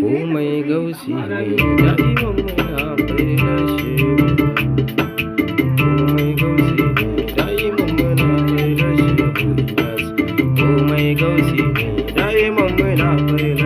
komai gausi ne da'iman muna bayyana shi komai gausi ne da'iman muna bayyana shi komai gausi ne da'iman muna bayyana